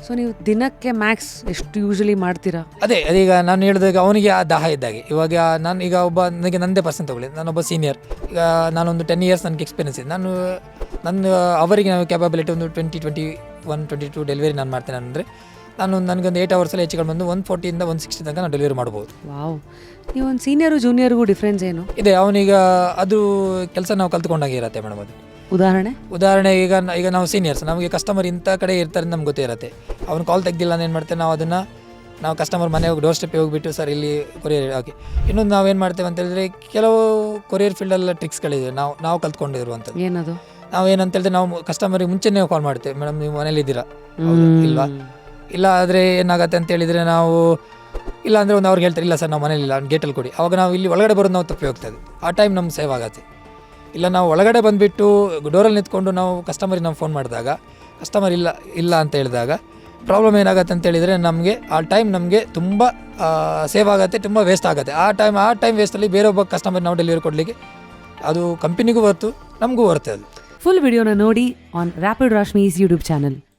So ನೀವು ದಿನಕ್ಕೆ Max ಎಷ್ಟು ಯೂಶಲಿ ಮಾಡ್ತೀರಾ? ಅದೇ ಅದೀಗ ನಾನು ಹೇಳಿದಾಗ ಅವನಿಗೆ ಆ ದಾಹ ಇದ್ದಾಗೆ. ಇವಾಗ ನಾನು ಈಗ ನನಗೆ ನನ್ನದೇ ಪರ್ಸನ್ ತೊಗೊಳ್ಳಿ, ನಾನೊಬ್ಬ ಸೀನಿಯರ್. ಈಗ ನಾನೊಂದು 10 ಇಯರ್ಸ್ ನನಗೆ ಎಕ್ಸ್ಪೀರಿಯನ್ಸ್ ಇದೆ. ಅವರಿಗೆ ನಾವು ಕ್ಯಾಪಬಿಲಿಟಿ ಒಂದು 21-22 ಡೆಲಿವರಿ ನಾನು ಮಾಡ್ತೇನೆ ಅಂದರೆ ನನಗೊಂದು 8 ಅವರ್ಸಲ್ಲಿ ಹೆಚ್ಚು ಕಡಿಮೆ ಬಂದು 140 160 ತನಕ ನಾನು ಡೆಲಿವರಿ ಮಾಡ್ಬೋದು. ವಾವ್. ನೀವು ಒಂದು ಸೀನಿಯರು ಜೂನಿಯರ್ಗೂ ಡಿಫ್ರೆನ್ಸ್ ಏನು ಇದೆ? ಅವನೀಗ ಅದು ಕೆಲಸ ನಾವು ಕಲ್ತ್ಕೊಂಡಾಗೆ ಇರುತ್ತೆ ಮೇಡಮ್. ಅದು ಉದಾಹರಣೆ ಈಗ ನಾವು ಸೀನಿಯರ್ಸ್, ನಮಗೆ ಕಸ್ಟಮರ್ ಇಂಥ ಕಡೆ ಇರ್ತಾರೆ ನಮ್ಗೆ ಗೊತ್ತೇ ಇರುತ್ತೆ. ಅವ್ನು ಕಾಲ್ ತೆಗ್ದಿಲ್ಲ ಏನು ಮಾಡ್ತೇವೆ ನಾವು ಕಸ್ಟಮರ್ ಮನೆ ಹೋಗಿ ಡೋರ್ ಸ್ಟೆಪ್ಪಿಗೆ ಹೋಗಿಬಿಟ್ಟು ಸರ್ ಇಲ್ಲಿ ಕೊರಿಯರ್ ಓಕೆ. ಇನ್ನೊಂದು ನಾವೇನು ಮಾಡ್ತೇವೆ ಅಂತ ಹೇಳಿದ್ರೆ ಕೆಲವು ಕೊರಿಯರ್ ಫೀಲ್ಡಲ್ಲ ಟ್ರಿಕ್ಸ್ಗಳಿದೆ ನಾವು ಕಲ್ತ್ಕೊಂಡಿರುವಂಥದ್ದು. ಏನದು? ನಾವೇನಂತ ಹೇಳಿದ್ರೆ ನಾವು ಕಸ್ಟಮರಿಗೆ ಮುಂಚೆನೇ ಕಾಲ್ ಮಾಡ್ತೇವೆ, ಮೇಡಮ್ ನೀವು ಮನೇಲಿದ್ದೀರಾ ಇಲ್ವಾ? ಇಲ್ಲ ಆದರೆ ಏನಾಗುತ್ತೆ ಅಂತ ಹೇಳಿದರೆ ನಾವು ಇಲ್ಲ ಅಂದರೆ ಅವ್ರಿಗೆ ಹೇಳ್ತಾರೆ ಇಲ್ಲ ಸರ್ ನಾವು ಮನೇಲಿಲ್ಲ, ಅವ್ನು ಗೇಟಲ್ಲಿ ಕೊಡಿ. ಅವಾಗ ನಾವು ಇಲ್ಲಿ ಒಳಗಡೆ ಬರೋದು ನಾವು ತಪ್ಪಿ ಹೋಗ್ತದೆ. ಆ ಟೈಮ್ ನಮ್ಗೆ ಸೇವ್ ಆಗುತ್ತೆ. ಇಲ್ಲ ನಾವು ಒಳಗಡೆ ಬಂದುಬಿಟ್ಟು ಡೋರಲ್ಲಿ ನಿಂತ್ಕೊಂಡು ನಾವು ಕಸ್ಟಮರಿಗೆ ನಾವು ಫೋನ್ ಮಾಡಿದಾಗ ಕಸ್ಟಮರ್ ಇಲ್ಲ ಅಂತ ಹೇಳಿದಾಗ ಪ್ರಾಬ್ಲಮ್ ಏನಾಗುತ್ತೆ ಅಂತ ಹೇಳಿದರೆ ನಮಗೆ ಆ ಟೈಮ್ ನಮಗೆ ತುಂಬ ಸೇವ್ ಆಗುತ್ತೆ, ತುಂಬ ವೇಸ್ಟ್ ಆಗುತ್ತೆ. ಆ ಟೈಮ್ ವೇಸ್ಟಲ್ಲಿ ಬೇರೆ ಒಬ್ಬ ಕಸ್ಟಮರ್ ನಾವು ಡೆಲಿವರಿ ಕೊಡಲಿಕ್ಕೆ ಅದು ಕಂಪನಿಗೂ ಹೊರ್ತು ನಮಗೂ ಬರುತ್ತೆ. ಅದು ಫುಲ್ ವಿಡಿಯೋನ ನೋಡಿ ಆನ್ ರ್ಯಾಪಿಡ್ ರಾಶ್ಮೀಸ್ ಯೂಟ್ಯೂಬ್ ಚಾನಲ್.